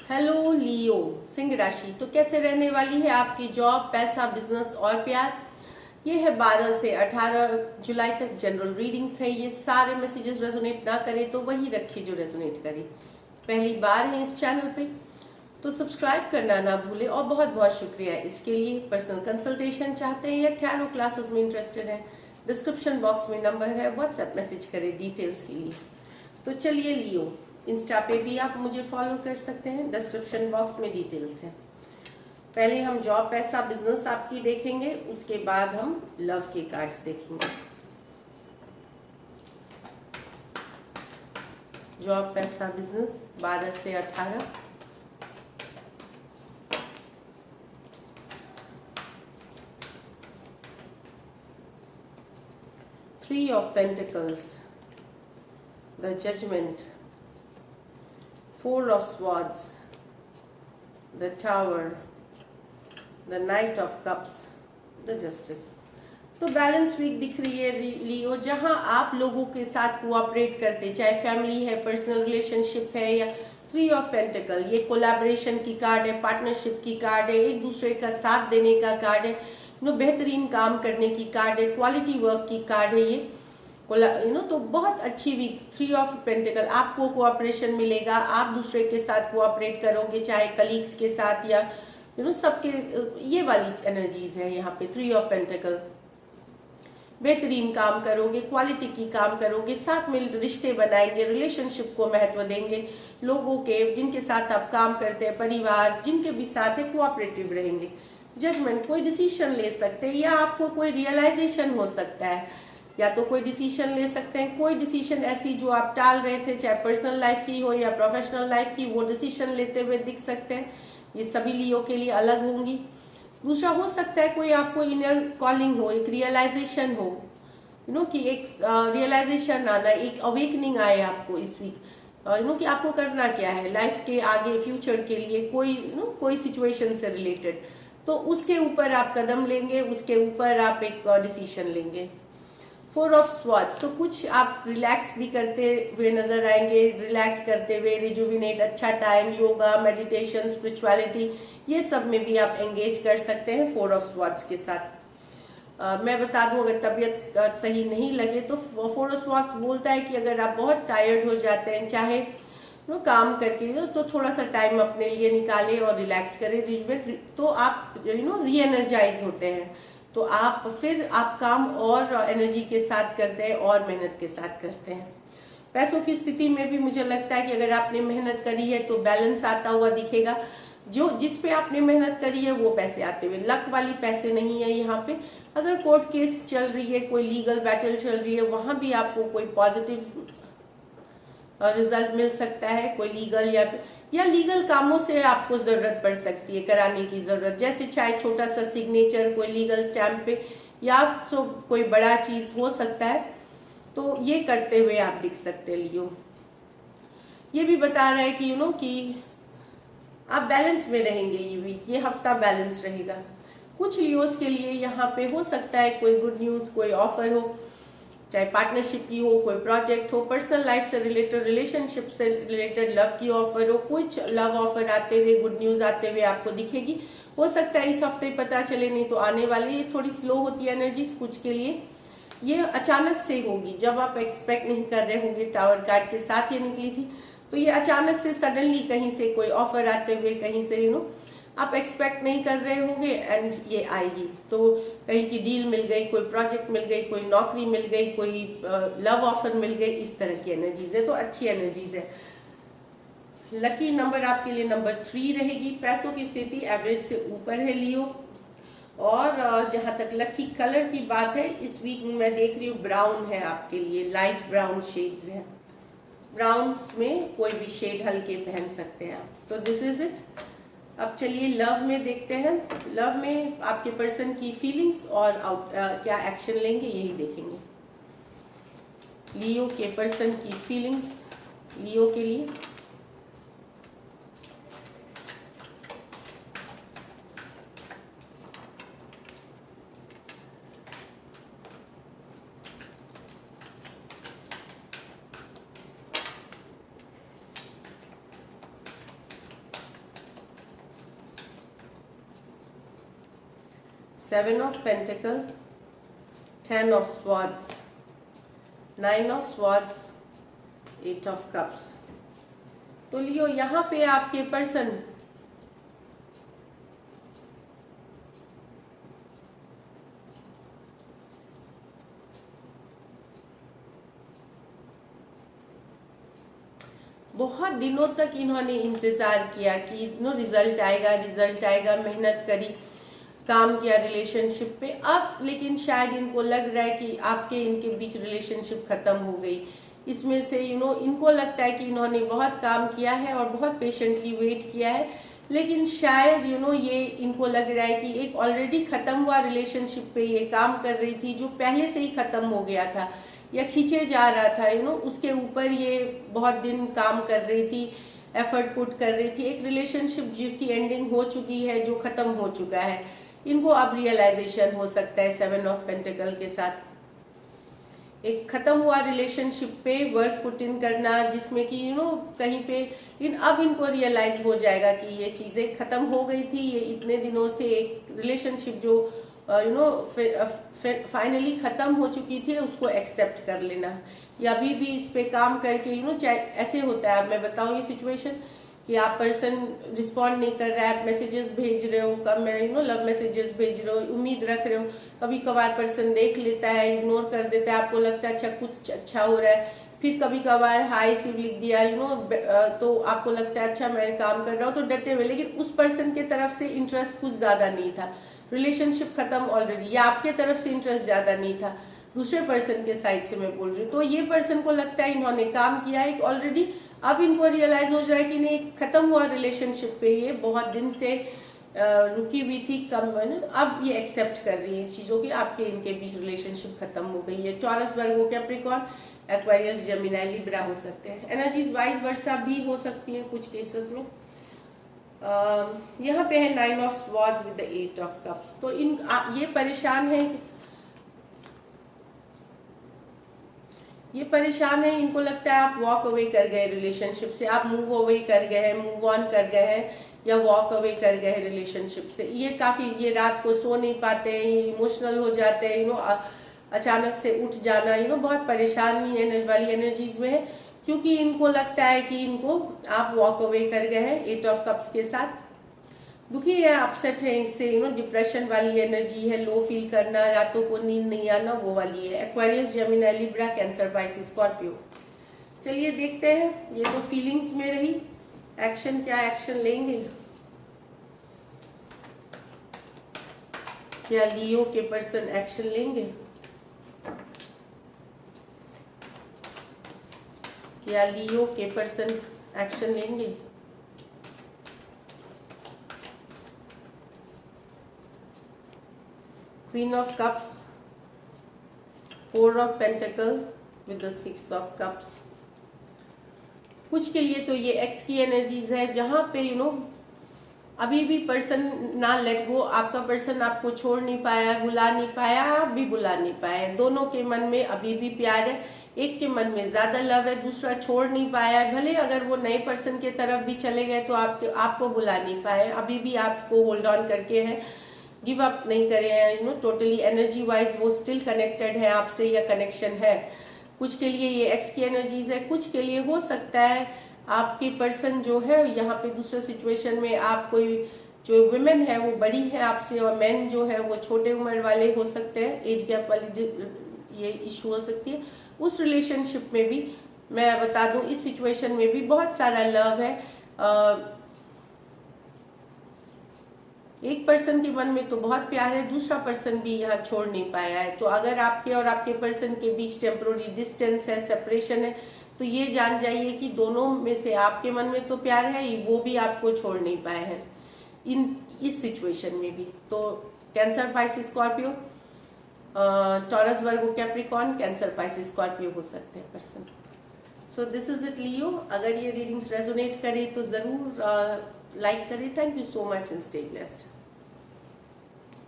Hello लियो, सिंह राशि। तो कैसे रहने वाली है आपकी जॉब, पैसा, बिजनेस और प्यार। ये है 12 से 18 जुलाई तक जनरल रीडिंग्स है। ये सारे मैसेजेस रेजोनेट ना करे तो वही रखिए जो रेजोनेट करे। पहली बार है इस चैनल पे तो सब्सक्राइब करना ना भूले और बहुत बहुत शुक्रिया इसके लिए। पर्सनल कंसल्टेशन चाहते हैं या टैरो क्लासेस में इंटरेस्टेड है, डिस्क्रिप्शन बॉक्स में नंबर है, व्हाट्सएप मैसेज करें डिटेल्स के लिए। तो चलिए लियो, इंस्टा पे भी आप मुझे फॉलो कर सकते हैं, डिस्क्रिप्शन बॉक्स में डिटेल्स हैं। पहले हम जॉब, पैसा, बिजनेस आपकी देखेंगे, उसके बाद हम लव के कार्ड्स देखेंगे। जॉब, पैसा, बिजनेस 12 से 18। Three of pentacles, the judgement, four of swords, the tower, the knight of cups, the justice. तो बैलेंस वीक दिख रही है लियो, जहां आप लोगों के साथ कोऑपरेट करते, चाहे फैमिली है, पर्सनल रिलेशनशिप है या थ्री ऑफ पेंटिकल, ये कोलैबोरेशन की कार्ड है, पार्टनरशिप की कार्ड है, एक दूसरे का साथ देने का कार्ड है, बेहतरीन काम करने की कार्ड है, क्वालिटी वर्क की कार्ड है ये तो बहुत अच्छी वीक। थ्री ऑफ पेंटिकल, आपको कोऑपरेशन मिलेगा, आप दूसरे के साथ कोऑपरेट करोगे, चाहे कलीग्स के साथ या सबके, ये वाली एनर्जीज है यहाँ पे। थ्री ऑफ पेंटिकल, बेहतरीन काम करोगे, क्वालिटी की काम करोगे, साथ में रिश्ते बनाएंगे, रिलेशनशिप को महत्व देंगे, लोगों के जिनके साथ आप काम करते हैं, परिवार जिनके भी साथ है, कोऑपरेटिव रहेंगे। जजमेंट, कोई डिसीजन ले सकते हैं या आपको कोई रियलाइजेशन हो सकता है, या तो कोई डिसीजन ले सकते हैं, कोई डिसीजन ऐसी जो आप टाल रहे थे, चाहे पर्सनल लाइफ की हो या प्रोफेशनल लाइफ की, वो डिसीजन लेते हुए दिख सकते हैं। ये सभी लियो के लिए अलग होंगी। दूसरा हो सकता है कोई आपको इनर कॉलिंग हो, एक रियलाइजेशन हो, कि एक रियलाइजेशन आना, एक अवेकनिंग आए आपको इस वीक, कि आपको करना क्या है लाइफ के आगे, फ्यूचर के लिए, कोई कोई सिचुएशन से रिलेटेड, तो उसके ऊपर आप कदम लेंगे, उसके ऊपर आप एक डिसीजन लेंगे। फोर ऑफ स्वॉर्ड्स, तो कुछ आप रिलैक्स भी करते हुए नजर आएंगे, रिलैक्स करते हुए, रिजुविनेट, अच्छा टाइम, योगा, मेडिटेशन, स्पिरिचुअलिटी, ये सब में भी आप एंगेज कर सकते हैं फोर ऑफ स्वॉर्ड्स के साथ। मैं बता दूं, अगर तबीयत सही नहीं लगे तो फोर ऑफ स्वॉर्ड्स बोलता है कि अगर आप बहुत टायर्ड हो जाते हैं, चाहे काम करके, तो थोड़ा सा टाइम अपने लिए निकालें और रिलैक्स करें, तो आप री एनर्जाइज होते हैं, तो आप काम और एनर्जी के साथ करते हैं और मेहनत के साथ करते हैं। पैसों की स्थिति में भी मुझे लगता है कि अगर आपने मेहनत करी है तो बैलेंस आता हुआ दिखेगा, जो जिस पे आपने मेहनत करी है वो पैसे आते हुए, लक वाली पैसे नहीं है यहाँ पे। अगर कोर्ट केस चल रही है, कोई लीगल बैटल चल रही है, वहां भी आपको कोई पॉजिटिव रिजल्ट मिल सकता है, कोई लीगल या लीगल कामों से आपको जरूरत पड़ सकती है, कराने की जरूरत, जैसे चाहे छोटा सा सिग्नेचर कोई लीगल स्टैम्प पे, या तो कोई बड़ा चीज हो सकता है, तो ये करते हुए आप दिख सकते लियो। ये भी बता रहा है कि कि आप बैलेंस में रहेंगे ये वीक, ये हफ्ता बैलेंस रहेगा। कुछ लियोस के लिए यहाँ पे हो सकता है कोई गुड न्यूज, कोई ऑफर हो, चाहे पार्टनरशिप की हो, कोई प्रोजेक्ट हो, पर्सनल लाइफ से रिलेटेड, रिलेशनशिप से रिलेटेड लव की ऑफर हो, कुछ लव ऑफर आते हुए, गुड न्यूज आते हुए आपको दिखेगी। हो सकता है इस हफ्ते पता चले, नहीं तो आने वाली, ये थोड़ी स्लो होती है एनर्जीज कुछ के लिए, ये अचानक से होगी जब आप एक्सपेक्ट नहीं कर रहे होंगे। टावर कार्ड के साथ ये निकली थी, तो ये अचानक से सडनली कहीं से कोई ऑफर आते हुए, कहीं से आप एक्सपेक्ट नहीं कर रहे होंगे एंड ये आएगी। तो कहीं की डील मिल गई, कोई प्रोजेक्ट मिल गई, कोई नौकरी मिल गई, कोई लव ऑफर मिल गई, इस तरह की एनर्जीज है, तो अच्छी एनर्जीज है। लकी नंबर आपके लिए नंबर 3 रहेगी। पैसों की स्थिति एवरेज से ऊपर है लियो। और जहां तक लकी कलर की बात है, इस वीक में मैं देख रही हूँ ब्राउन है आपके लिए, लाइट ब्राउन शेड्स है। ब्राउन्स में कोई भी शेड हल्के पहन सकते हैं आप। तो दिस इज इट। अब चलिए लव में देखते हैं। लव में आपके पर्सन की फीलिंग्स और क्या एक्शन लेंगे, यही देखेंगे। लियो के पर्सन की फीलिंग्स लियो के लिए। 7 of Pentacle, 10 of Swords, 9 of Swords, 8 of Cups. तो लियो यहाँ पे आपके पर्सन बहुत दिनों तक इन्होंने इंतज़ार किया कि रिजल्ट आएगा, मेहनत करी, काम किया रिलेशनशिप पे। अब लेकिन शायद इनको लग रहा है कि आपके इनके बीच रिलेशनशिप ख़त्म हो गई। इसमें से इनको लगता है कि इन्होंने बहुत काम किया है और बहुत पेशेंटली वेट किया है, लेकिन शायद ये इनको लग रहा है कि एक ऑलरेडी ख़त्म हुआ रिलेशनशिप पे ये काम कर रही थी, जो पहले से ही ख़त्म हो गया था या खींचे जा रहा था, उसके ऊपर ये बहुत दिन काम कर रही थी, एफर्ट पुट कर रही थी। एक रिलेशनशिप जिसकी एंडिंग हो चुकी है, जो ख़त्म हो चुका है, इनको अब रियलाइजेशन हो सकता है 7 ऑफ पेंटिकल के साथ। एक ख़त्म हुआ रिलेशनशिप पे वर्क पुट इन करना, जिसमें कि कहीं पे अब इनको रियलाइज़ हो जाएगा कि ये चीज़ें ख़त्म हो गई थी। ये इतने दिनों से एक रिलेशनशिप जो फाइनली ख़त्म हो चुकी थी, उसको एक्सेप्ट कर लेना, या अभी भी इस पे काम करके चाहे ऐसे होता है। अब मैं बताऊँ ये सिचुएशन कि आप पर्सन रिस्पॉन्ड नहीं कर रहा है, आप मैसेजेस भेज रहे हो, कब मैं लव मैसेजेस भेज रहे हो, उम्मीद रख रहे हो, कभी कभार पर्सन देख लेता है, इग्नोर कर देता है, आपको लगता है अच्छा कुछ अच्छा हो रहा है, फिर कभी कभार हाई सिर्फ लिख दिया तो आपको लगता है अच्छा मैं काम कर रहा हूँ, तो डटे हुए। लेकिन उस पर्सन के तरफ से इंटरेस्ट कुछ ज़्यादा नहीं था, रिलेशनशिप खत्म ऑलरेडी, या आपके तरफ से इंटरेस्ट ज़्यादा नहीं था, दूसरे पर्सन के साइड से मैं बोल रही हूँ। तो ये पर्सन को लगता है इन्होंने काम किया है ऑलरेडी, अब इनको रियलाइज हो रहा है कि नहीं, खत्म हुआ रिलेशनशिप पे ये बहुत दिन से रुकी हुई थी, कम अब ये एक्सेप्ट कर रही है इस चीज़ों की, आपके इनके बीच रिलेशनशिप खत्म हो गई है। Taurus, Virgo, Capricorn, Aquarius, Gemini, Libra हो सकते हैं। एनर्जीज वाइज वर्सा भी हो सकती है कुछ केसेस में। यहाँ पे है 9 of swords with the 8 of cups. तो ये परेशान है, इनको लगता है आप वॉक अवे कर गए रिलेशनशिप से, आप मूव अवे कर गए हैं, मूव ऑन कर गए हैं, या वॉक अवे कर गए हैं रिलेशनशिप से। ये रात को सो नहीं पाते हैं, ये इमोशनल हो जाते हैं, अचानक से उठ जाना, बहुत परेशानी वाली एनर्जीज में है, क्योंकि इनको लगता है कि इनको आप वॉक अवे कर गए हैं 8 ऑफ कप्स के साथ। दुखी है, अपसेट है इससे, डिप्रेशन वाली एनर्जी है, लो फील करना, रातों को नींद नहीं आना, वो वाली है। Aquarius, Gemini, Libra, cancer, Pisces, Scorpio. चलिए देखते हैं, ये तो फीलिंग्स में रही। एक्शन, क्या एक्शन लेंगे? क्या लियो के पर्सन एक्शन लेंगे? क्या लियो के पर्सन एक्शन लेंगे? Queen of Cups, 4 of Pentacle with the 6 of Cups. कुछ के लिए तो ये एक्स की एनर्जीज है, जहाँ पे अभी भी पर्सन ना लेट गो, आपका पर्सन आपको छोड़ नहीं पाया, बुला नहीं पाया, आप भी बुला नहीं पाए, दोनों के मन में अभी भी प्यार है, एक के मन में ज़्यादा लव है, दूसरा छोड़ नहीं पाया है। भले अगर वो नए पर्सन के तरफ भी चले गए तो आपको बुला नहीं पाए, अभी भी आपको होल्ड ऑन करके है, गिव अप नहीं करे हैं, टोटली एनर्जी वाइज वो स्टिल कनेक्टेड है आपसे, या कनेक्शन है। कुछ के लिए ये एक्स की एनर्जीज है, कुछ के लिए हो सकता है आपके पर्सन जो है यहाँ पे दूसरे सिचुएशन में, आप कोई जो वुमेन है वो बड़ी है आपसे, और मैन जो है वो छोटे उम्र वाले हो सकते हैं, एज गैप वाली ये इशू हो सकती है। उस रिलेशनशिप में भी मैं बता दूं, इस सिचुएशन में भी बहुत सारा लव है। एक पर्सन के मन में तो बहुत प्यार है, दूसरा पर्सन भी यहाँ छोड़ नहीं पाया है। तो अगर आपके और आपके पर्सन के बीच टेम्पोररी डिस्टेंस है, सेपरेशन है, तो ये जान जाइए कि दोनों में से आपके मन में तो प्यार है, वो भी आपको छोड़ नहीं पाए हैं इस सिचुएशन में भी। तो Cancer, Pisces, Scorpio, Taurus, Virgo, Capricorn, Cancer, Pisces, Scorpio हो सकते हैं person. So this is it Leo. अगर ये रीडिंग्स रेजोनेट करें तो ज़रूर लाइक करें। Thank you so much and stay blessed.